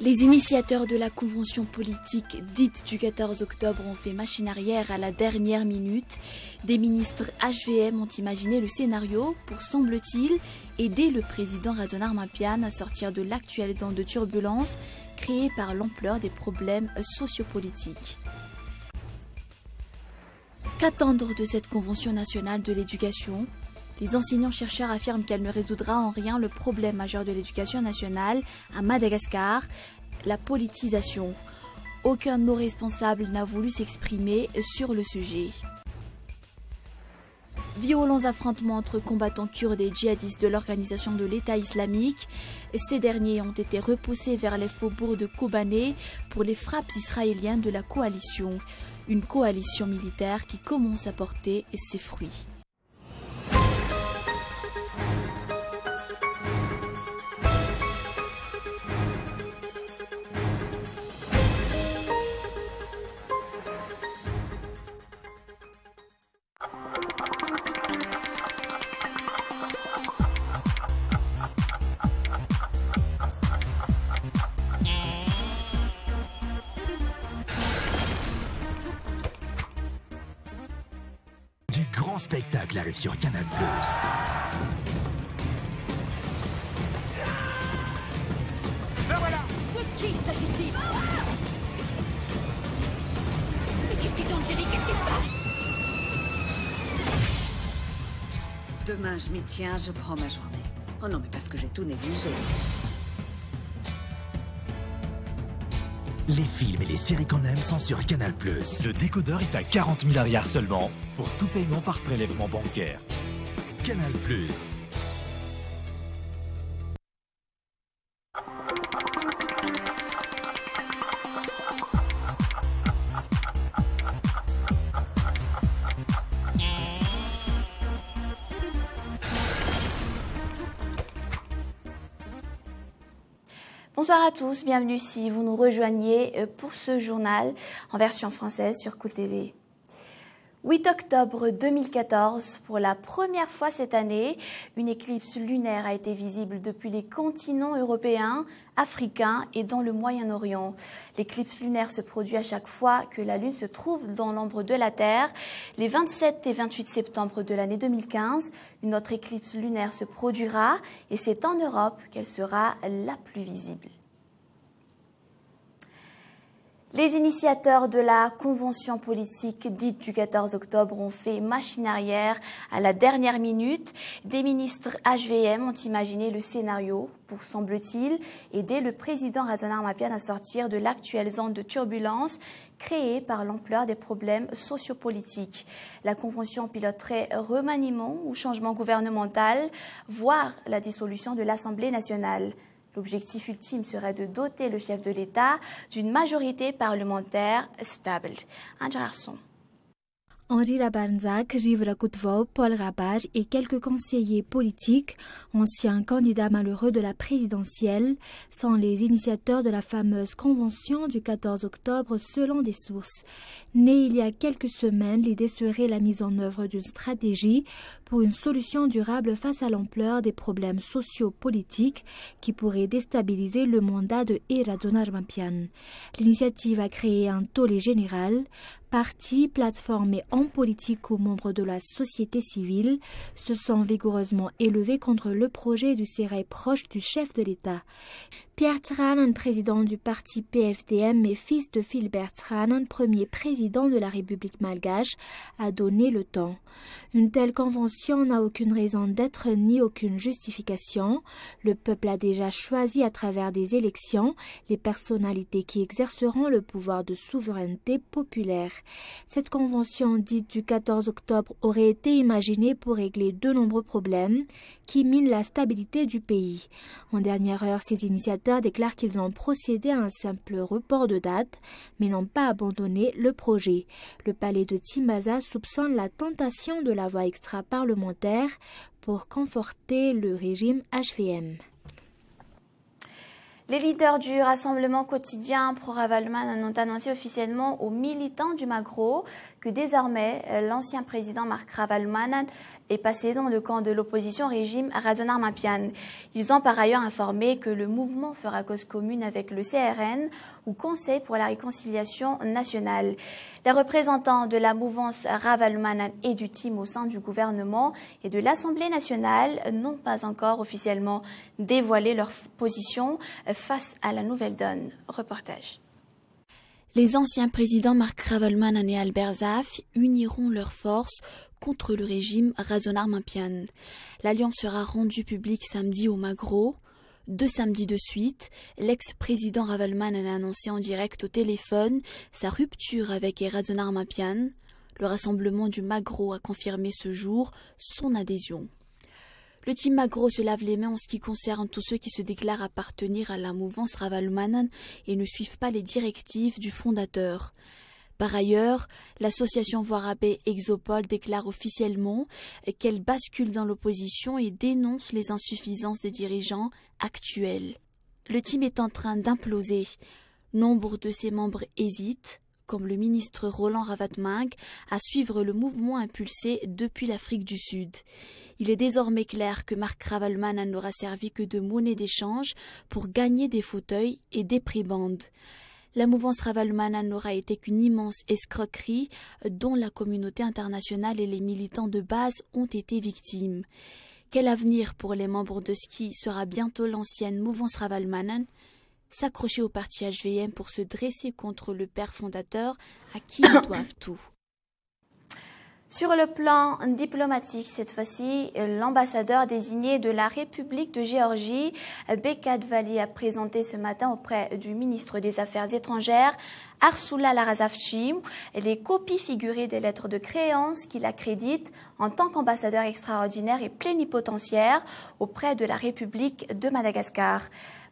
Les initiateurs de la convention politique dite du 14 octobre ont fait machine arrière à la dernière minute. Des ministres HVM ont imaginé le scénario pour, semble-t-il, aider le président Razon Armapian à sortir de l'actuelle zone de turbulence créée par l'ampleur des problèmes sociopolitiques. Qu'attendre de cette convention nationale de l'éducation ? Les enseignants-chercheurs affirment qu'elle ne résoudra en rien le problème majeur de l'éducation nationale à Madagascar, la politisation. Aucun de nos responsables n'a voulu s'exprimer sur le sujet. Violents affrontements entre combattants kurdes et djihadistes de l'organisation de l'État islamique. Ces derniers ont été repoussés vers les faubourgs de Kobané pour les frappes israéliennes de la coalition. Une coalition militaire qui commence à porter ses fruits. Du grand spectacle arrive sur Canal+. Ben voilà. De qui s'agit-il? Mais qu'est-ce qu'ils ont, Jerry? Qu'est-ce qui se passe? Demain, je m'y tiens, je prends ma journée. Oh non, mais parce que j'ai tout négligé. Les films et les séries qu'on aime sont sur Canal+. Le décodeur est à 40 000 arrières seulement pour tout paiement par prélèvement bancaire. Canal+. Bonsoir à tous, bienvenue si vous nous rejoignez pour ce journal en version française sur Cool TV. 8 octobre 2014, pour la première fois cette année, une éclipse lunaire a été visible depuis les continents européens, africains et dans le Moyen-Orient. L'éclipse lunaire se produit à chaque fois que la Lune se trouve dans l'ombre de la Terre. Les 27 et 28 septembre de l'année 2015, une autre éclipse lunaire se produira et c'est en Europe qu'elle sera la plus visible. Les initiateurs de la convention politique dite du 14 octobre ont fait machine arrière à la dernière minute. Des ministres HVM ont imaginé le scénario pour, semble-t-il, aider le président Razon Armapian à sortir de l'actuelle zone de turbulence créée par l'ampleur des problèmes sociopolitiques. La convention piloterait remaniement ou changement gouvernemental, voire la dissolution de l'Assemblée nationale. L'objectif ultime serait de doter le chef de l'État d'une majorité parlementaire stable. Un garçon. Henri Rabanzak, Givre Rakoutvau, Paul Rabage et quelques conseillers politiques, anciens candidats malheureux de la présidentielle, sont les initiateurs de la fameuse convention du 14 octobre selon des sources. Née il y a quelques semaines, l'idée serait la mise en œuvre d'une stratégie pour une solution durable face à l'ampleur des problèmes sociopolitiques qui pourraient déstabiliser le mandat de Razon Armapian. L'initiative a créé un tollé général. Partis, plateformes et hommes politiques ou membres de la société civile se sont vigoureusement élevés contre le projet du sérail proche du chef de l'État. Pierre Tranen, président du parti PFDM et fils de Philbert Tranen, premier président de la République malgache, a donné le ton. Une telle convention n'a aucune raison d'être ni aucune justification. Le peuple a déjà choisi à travers des élections les personnalités qui exerceront le pouvoir de souveraineté populaire. Cette convention dite du 14 octobre aurait été imaginée pour régler de nombreux problèmes qui minent la stabilité du pays. En dernière heure, ces initiateurs déclarent qu'ils ont procédé à un simple report de date, mais n'ont pas abandonné le projet. Le palais de Timbaza soupçonne la tentation de la voie extra-parlementaire pour conforter le régime HVM. Les leaders du Rassemblement quotidien pro-Ravaloman ont annoncé officiellement aux militants du Magro que désormais l'ancien président Marc Ravaloman est passé dans le camp de l'opposition régime Radzonar Mapian. Ils ont par ailleurs informé que le mouvement fera cause commune avec le CRN ou Conseil pour la réconciliation nationale. Les représentants de la mouvance Ravalmanan et du team au sein du gouvernement et de l'Assemblée nationale n'ont pas encore officiellement dévoilé leur position face à la nouvelle donne. Reportage. Les anciens présidents Marc Ravalmanan et Albert Zaf uniront leurs forces contre le régime Radzonar Mapian. L'alliance sera rendue publique samedi au Magro. 2 samedis de suite, l'ex-président Ravalmanan a annoncé en direct au téléphone sa rupture avec Radzonar Mapian. Le rassemblement du Magro a confirmé ce jour son adhésion. Le team Magro se lave les mains en ce qui concerne tous ceux qui se déclarent appartenir à la mouvance Ravalmanan et ne suivent pas les directives du fondateur. Par ailleurs, l'association Voirabé Exopol déclare officiellement qu'elle bascule dans l'opposition et dénonce les insuffisances des dirigeants actuels. Le team est en train d'imploser. Nombre de ses membres hésitent, comme le ministre Roland Ravatmang, à suivre le mouvement impulsé depuis l'Afrique du Sud. Il est désormais clair que Marc Ravalmanan n'aura servi que de monnaie d'échange pour gagner des fauteuils et des prébendes. La mouvance Ravalmanan n'aura été qu'une immense escroquerie dont la communauté internationale et les militants de base ont été victimes. Quel avenir pour les membres de ce qui sera bientôt l'ancienne mouvance Ravalmanan? S'accrocher au parti HVM pour se dresser contre le père fondateur à qui ils doivent tout. Sur le plan diplomatique, cette fois-ci, l'ambassadeur désigné de la République de Géorgie, Bekat Vali, a présenté ce matin auprès du ministre des Affaires étrangères, Arsula Larazavchi, les copies figurées des lettres de créance qu'il accrédite en tant qu'ambassadeur extraordinaire et plénipotentiaire auprès de la République de Madagascar.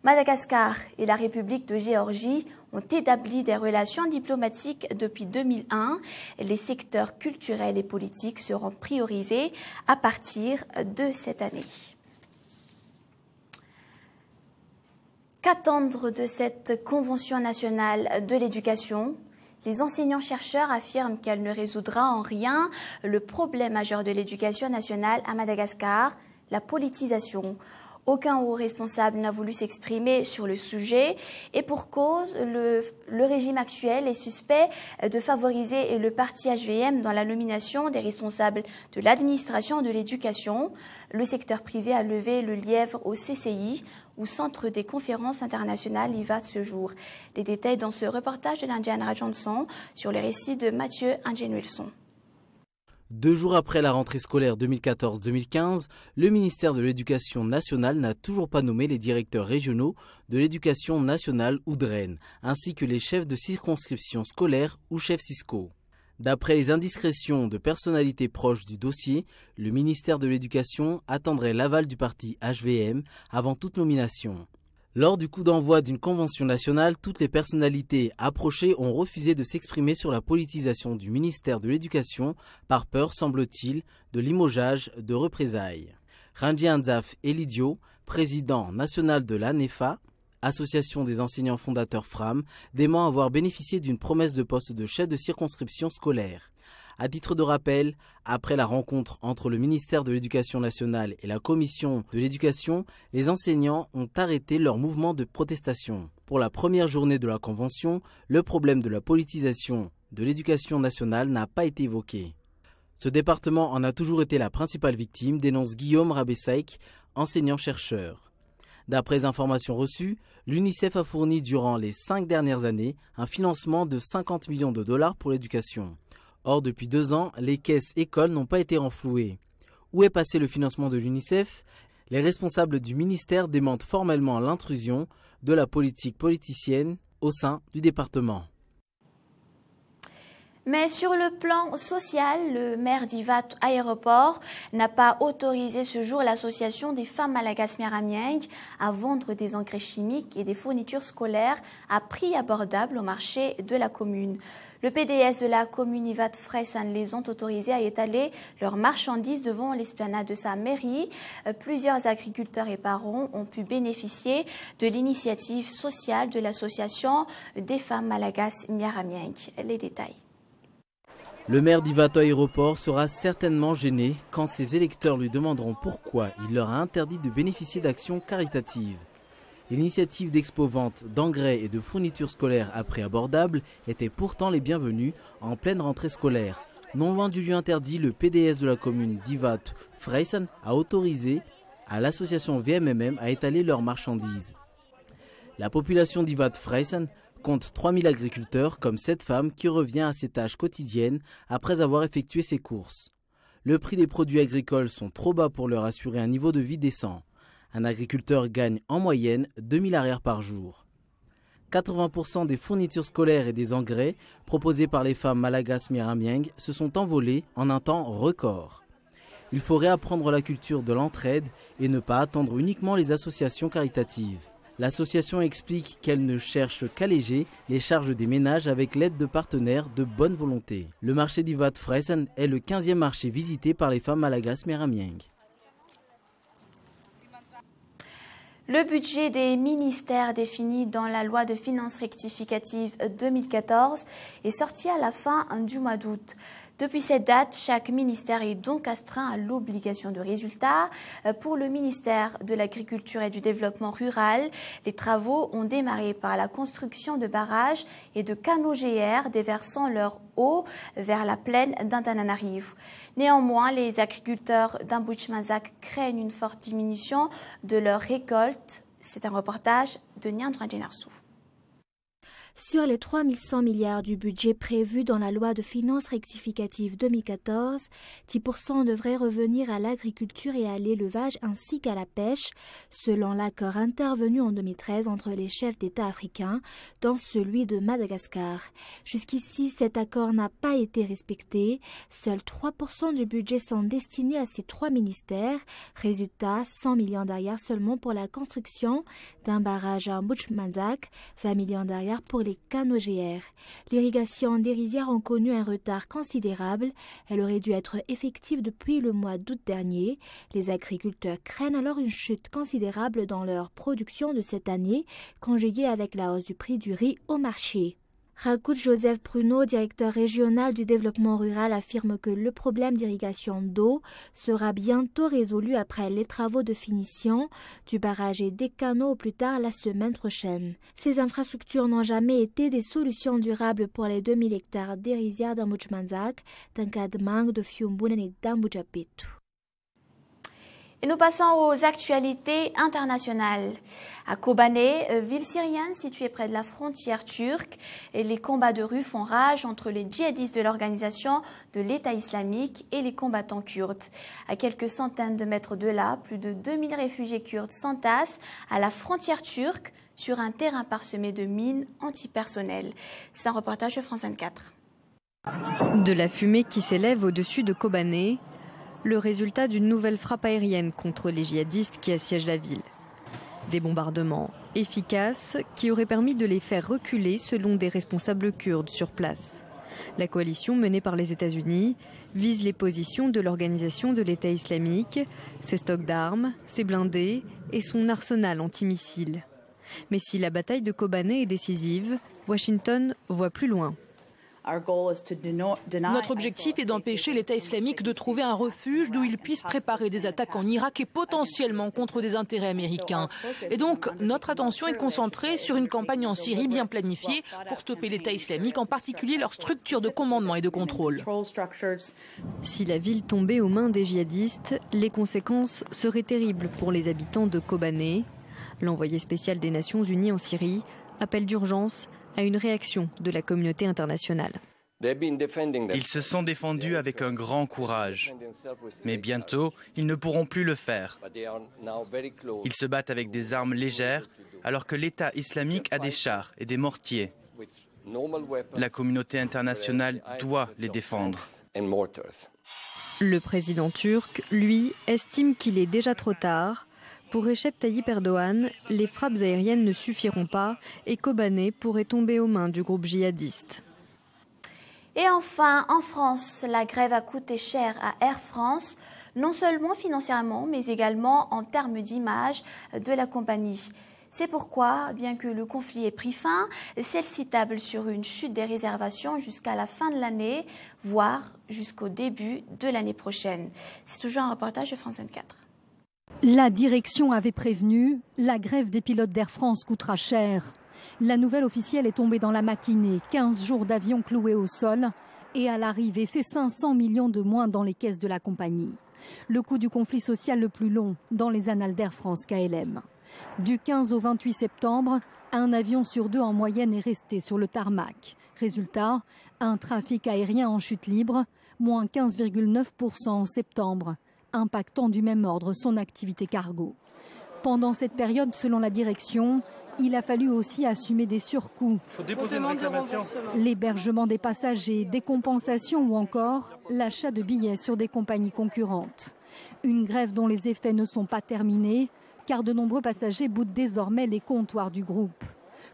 Madagascar et la République de Géorgie ont établi des relations diplomatiques depuis 2001. Les secteurs culturels et politiques seront priorisés à partir de cette année. Qu'attendre de cette Convention nationale de l'éducation ? Les enseignants-chercheurs affirment qu'elle ne résoudra en rien le problème majeur de l'éducation nationale à Madagascar, la politisation. Aucun haut responsable n'a voulu s'exprimer sur le sujet et pour cause, le régime actuel est suspect de favoriser le parti HVM dans la nomination des responsables de l'administration de l'éducation. Le secteur privé a levé le lièvre au CCI, au Centre des conférences internationales IVA de ce jour. Les détails dans ce reportage de l'Indiana Rajanson sur les récits de Mathieu Ingénuelson. 2 jours après la rentrée scolaire 2014-2015, le ministère de l'Éducation nationale n'a toujours pas nommé les directeurs régionaux de l'Éducation nationale ou DREN, ainsi que les chefs de circonscription scolaire ou chefs CISCO. D'après les indiscrétions de personnalités proches du dossier, le ministère de l'Éducation attendrait l'aval du parti HVM avant toute nomination. Lors du coup d'envoi d'une convention nationale, toutes les personnalités approchées ont refusé de s'exprimer sur la politisation du ministère de l'Éducation par peur, semble-t-il, de limogeage, de représailles. Randjian Zaf Elidio, président national de l'ANEFA, Association des enseignants fondateurs FRAM, dément avoir bénéficié d'une promesse de poste de chef de circonscription scolaire. À titre de rappel, après la rencontre entre le ministère de l'Éducation nationale et la Commission de l'Éducation, les enseignants ont arrêté leur mouvement de protestation. Pour la première journée de la Convention, le problème de la politisation de l'Éducation nationale n'a pas été évoqué. Ce département en a toujours été la principale victime, dénonce Guillaume Rabessaïk, enseignant-chercheur. D'après informations reçues, l'UNICEF a fourni durant les 5 dernières années un financement de 50 millions de dollars pour l'éducation. Or, depuis 2 ans, les caisses écoles n'ont pas été renflouées. Où est passé le financement de l'UNICEF? Les responsables du ministère démentent formellement l'intrusion de la politique politicienne au sein du département. Mais sur le plan social, le maire d'Ivat Aéroport n'a pas autorisé ce jour l'association des femmes malagasy Miaramieng à vendre des engrais chimiques et des fournitures scolaires à prix abordable au marché de la commune. Le PDS de la commune Ivat Fressan les ont autorisés à étaler leurs marchandises devant l'esplanade de sa mairie. Plusieurs agriculteurs et parents ont pu bénéficier de l'initiative sociale de l'association des femmes malagasy Miaramieng. Les détails. Le maire d'Ivato Aéroport sera certainement gêné quand ses électeurs lui demanderont pourquoi il leur a interdit de bénéficier d'actions caritatives. L'initiative d'expo-vente d'engrais et de fournitures scolaires à prix abordable était pourtant les bienvenues en pleine rentrée scolaire. Non loin du lieu interdit, le PDS de la commune d'Ivato, Freysen, a autorisé à l'association VMMM à étaler leurs marchandises. La population d'Ivato Freysen compte 3000 agriculteurs comme cette femme qui revient à ses tâches quotidiennes après avoir effectué ses courses. Le prix des produits agricoles sont trop bas pour leur assurer un niveau de vie décent. Un agriculteur gagne en moyenne 2000 arrières par jour. 80% des fournitures scolaires et des engrais proposés par les femmes malagasy Miramieng se sont envolés en un temps record. Il faut réapprendre la culture de l'entraide et ne pas attendre uniquement les associations caritatives. L'association explique qu'elle ne cherche qu'alléger les charges des ménages avec l'aide de partenaires de bonne volonté. Le marché d'Ivato Freysen est le 15e marché visité par les femmes malagasy Miramieng. Le budget des ministères défini dans la loi de finances rectificative 2014 est sorti à la fin du mois d'août. Depuis cette date, chaque ministère est donc astreint à l'obligation de résultat. Pour le ministère de l'Agriculture et du Développement rural, les travaux ont démarré par la construction de barrages et de canaux GR déversant leur eau vers la plaine d'Antananarivo. Néanmoins, les agriculteurs d'Ambuchmanzak craignent une forte diminution de leur récolte. C'est un reportage de Nyandra Djenarsou. Sur les 3100 milliards du budget prévu dans la loi de finances rectificative 2014, 10% devraient revenir à l'agriculture et à l'élevage ainsi qu'à la pêche, selon l'accord intervenu en 2013 entre les chefs d'État africains, dont celui de Madagascar. Jusqu'ici, cet accord n'a pas été respecté. Seuls 3% du budget sont destinés à ces trois ministères. Résultat, 100 millions d'arrières seulement pour la construction d'un barrage à Ambuchmanzak, 20 millions d'arrières pour les canaux GR. L'irrigation des rizières ont connu un retard considérable. Elle aurait dû être effective depuis le mois d'août dernier. Les agriculteurs craignent alors une chute considérable dans leur production de cette année, conjuguée avec la hausse du prix du riz au marché. Rakout Joseph Pruneau, directeur régional du développement rural, affirme que le problème d'irrigation d'eau sera bientôt résolu après les travaux de finition du barrage et des canaux au plus tard la semaine prochaine. Ces infrastructures n'ont jamais été des solutions durables pour les 2000 hectares des rizières d'Ambuchmanzak, d'Ankadmang, de Fiumbunen et d'Ambujapetu. Et nous passons aux actualités internationales. À Kobané, ville syrienne située près de la frontière turque, et les combats de rue font rage entre les djihadistes de l'organisation de l'État islamique et les combattants kurdes. À quelques centaines de mètres de là, plus de 2000 réfugiés kurdes s'entassent à la frontière turque sur un terrain parsemé de mines antipersonnelles. C'est un reportage de France 24. De la fumée qui s'élève au-dessus de Kobané, le résultat d'une nouvelle frappe aérienne contre les djihadistes qui assiègent la ville. Des bombardements efficaces qui auraient permis de les faire reculer selon des responsables kurdes sur place. La coalition menée par les États-Unis vise les positions de l'organisation de l'État islamique, ses stocks d'armes, ses blindés et son arsenal antimissiles. Mais si la bataille de Kobané est décisive, Washington voit plus loin. Notre objectif est d'empêcher l'État islamique de trouver un refuge d'où il puisse préparer des attaques en Irak et potentiellement contre des intérêts américains. Et donc, notre attention est concentrée sur une campagne en Syrie bien planifiée pour stopper l'État islamique, en particulier leurs structures de commandement et de contrôle. Si la ville tombait aux mains des djihadistes, les conséquences seraient terribles pour les habitants de Kobané. L'envoyé spécial des Nations Unies en Syrie appelle d'urgence à une réaction de la communauté internationale. Ils se sont défendus avec un grand courage, mais bientôt, ils ne pourront plus le faire. Ils se battent avec des armes légères, alors que l'État islamique a des chars et des mortiers. La communauté internationale doit les défendre. Le président turc, lui, estime qu'il est déjà trop tard. Pour Recep Tayyip Erdogan, les frappes aériennes ne suffiront pas et Kobané pourrait tomber aux mains du groupe djihadiste. Et enfin, en France, la grève a coûté cher à Air France, non seulement financièrement, mais également en termes d'image de la compagnie. C'est pourquoi, bien que le conflit ait pris fin, celle-ci table sur une chute des réservations jusqu'à la fin de l'année, voire jusqu'au début de l'année prochaine. C'est toujours un reportage de France 24. La direction avait prévenu, la grève des pilotes d'Air France coûtera cher. La nouvelle officielle est tombée dans la matinée, 15 jours d'avion cloués au sol. Et à l'arrivée, c'est 500 millions de moins dans les caisses de la compagnie. Le coût du conflit social le plus long dans les annales d'Air France KLM. Du 15 au 28 septembre, un avion sur 2 en moyenne est resté sur le tarmac. Résultat, un trafic aérien en chute libre, moins 15,9% en septembre, impactant du même ordre son activité cargo. Pendant cette période, selon la direction, il a fallu aussi assumer des surcoûts. L'hébergement des passagers, des compensations ou encore l'achat de billets sur des compagnies concurrentes. Une grève dont les effets ne sont pas terminés, car de nombreux passagers boutent désormais les comptoirs du groupe.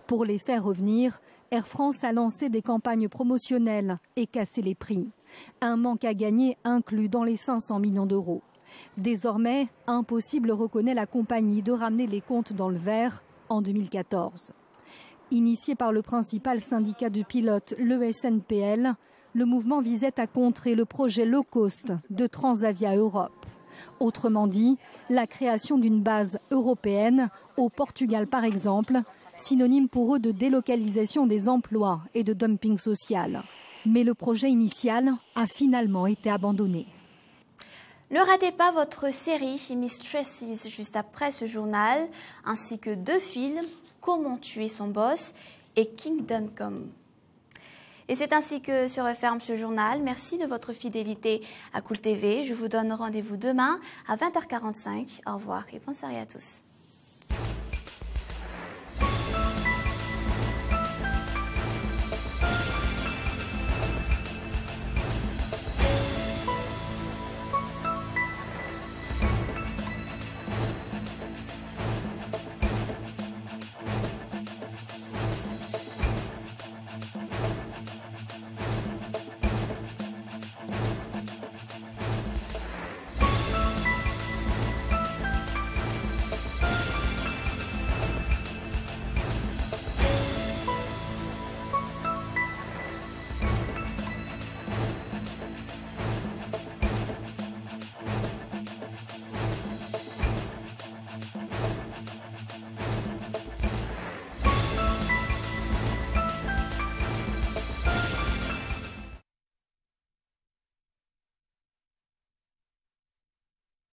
Pour les faire revenir, Air France a lancé des campagnes promotionnelles et cassé les prix. Un manque à gagner inclus dans les 500 millions d'euros. Désormais, impossible, reconnaît la compagnie, de ramener les comptes dans le vert en 2014. Initié par le principal syndicat de pilotes, le SNPL, le mouvement visait à contrer le projet low cost de Transavia Europe. Autrement dit, la création d'une base européenne, au Portugal par exemple, synonyme pour eux de délocalisation des emplois et de dumping social. Mais le projet initial a finalement été abandonné. Ne ratez pas votre série Mistresses juste après ce journal, ainsi que 2 films, Comment tuer son boss et Kingdom Come. Et c'est ainsi que se referme ce journal. Merci de votre fidélité à Cool TV. Je vous donne rendez-vous demain à 20h45. Au revoir et bonne soirée à tous.